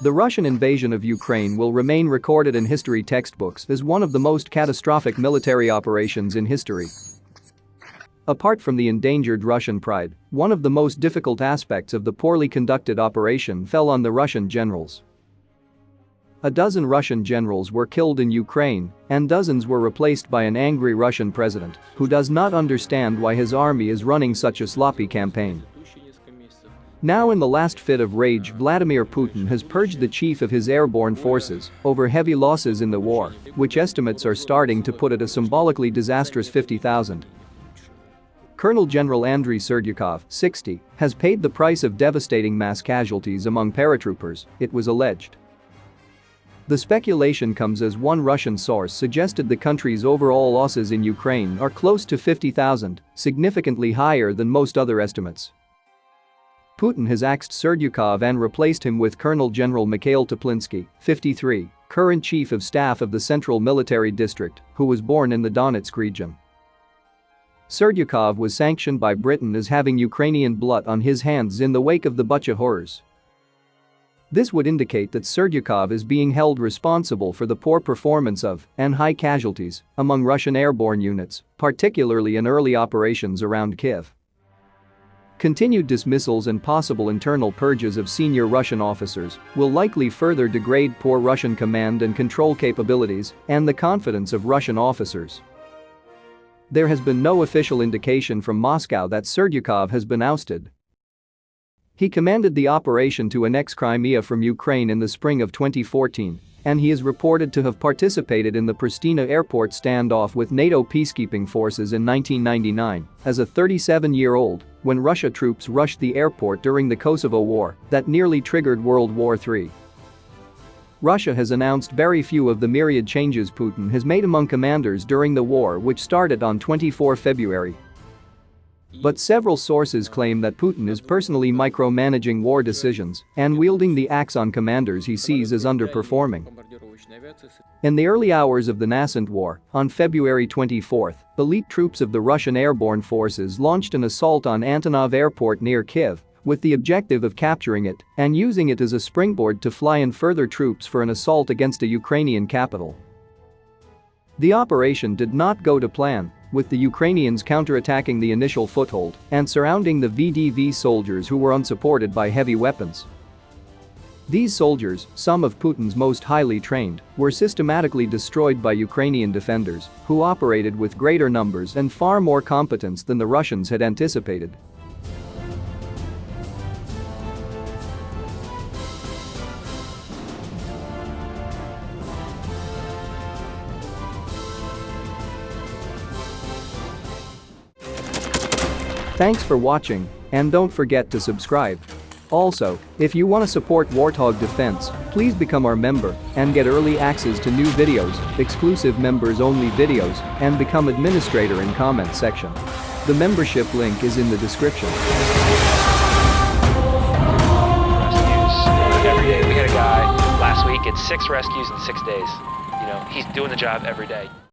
The Russian invasion of Ukraine will remain recorded in history textbooks as one of the most catastrophic military operations in history. Apart from the endangered Russian pride, one of the most difficult aspects of the poorly conducted operation fell on the Russian generals. A dozen Russian generals were killed in Ukraine, and dozens were replaced by an angry Russian president who does not understand why his army is running such a sloppy campaign. Now in the last fit of rage, Vladimir Putin has purged the chief of his airborne forces over heavy losses in the war, which estimates are starting to put at a symbolically disastrous 50,000. Colonel General Andriy Serdyukov, 60, has paid the price of devastating mass casualties among paratroopers, it was alleged. The speculation comes as one Russian source suggested the country's overall losses in Ukraine are close to 50,000, significantly higher than most other estimates. Putin has axed Serdyukov and replaced him with Colonel General Mikhail Teplinsky, 53, current chief of staff of the Central Military District, who was born in the Donetsk region. Serdyukov was sanctioned by Britain as having Ukrainian blood on his hands in the wake of the Bucha horrors. This would indicate that Serdyukov is being held responsible for the poor performance of and high casualties among Russian airborne units, particularly in early operations around Kyiv. Continued dismissals and possible internal purges of senior Russian officers will likely further degrade poor Russian command and control capabilities and the confidence of Russian officers. There has been no official indication from Moscow that Serdyukov has been ousted. He commanded the operation to annex Crimea from Ukraine in the spring of 2014, and he is reported to have participated in the Pristina airport standoff with NATO peacekeeping forces in 1999 as a 37-year-old when Russia troops rushed the airport during the Kosovo War that nearly triggered World War III. Russia has announced very few of the myriad changes Putin has made among commanders during the war, which started on 24 February. But several sources claim that Putin is personally micromanaging war decisions and wielding the axe on commanders he sees as underperforming. In the early hours of the nascent war, on February 24, elite troops of the Russian airborne forces launched an assault on Antonov Airport near Kyiv, with the objective of capturing it and using it as a springboard to fly in further troops for an assault against a Ukrainian capital. The operation did not go to plan, with the Ukrainians counterattacking the initial foothold and surrounding the VDV soldiers who were unsupported by heavy weapons. These soldiers, some of Putin's most highly trained, were systematically destroyed by Ukrainian defenders who operated with greater numbers and far more competence than the Russians had anticipated. Thanks for watching, and don't forget to subscribe. Also, if you want to support Warthog Defense, please become our member and get early access to new videos, exclusive members-only videos, and become administrator in comment section. The membership link is in the description. Rescues every day. We had a guy last week, it's 6 rescues in 6 days. He's doing the job every day.